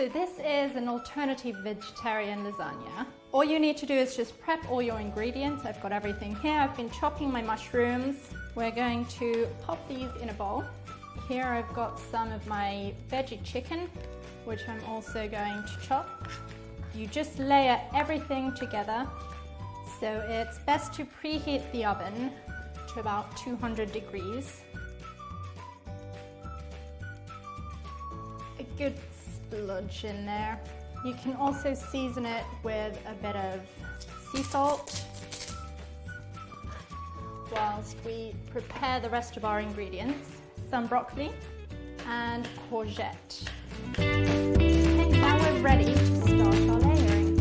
So this is an alternative vegetarian lasagna. All you need to do is just prep all your ingredients. I've got everything here. I've been chopping my mushrooms. We're going to pop these in a bowl. Here I've got some of my veggie chicken, which I'm also going to chop. You just layer everything together. So it's best to preheat the oven to about 200 degrees. A good splodge in there. You can also season it with a bit of sea salt whilst we prepare the rest of our ingredients. Some broccoli and courgette. Okay, now we're ready to start our layering.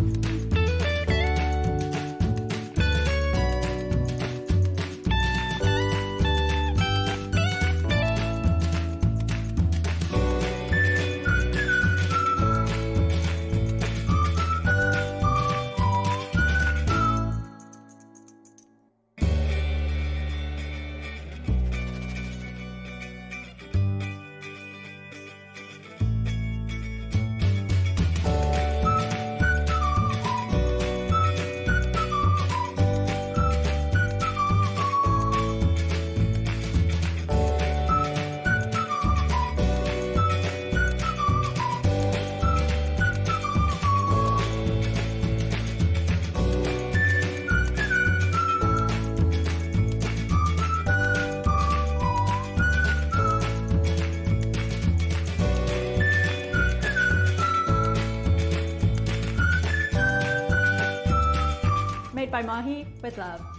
Made by MAHI with love.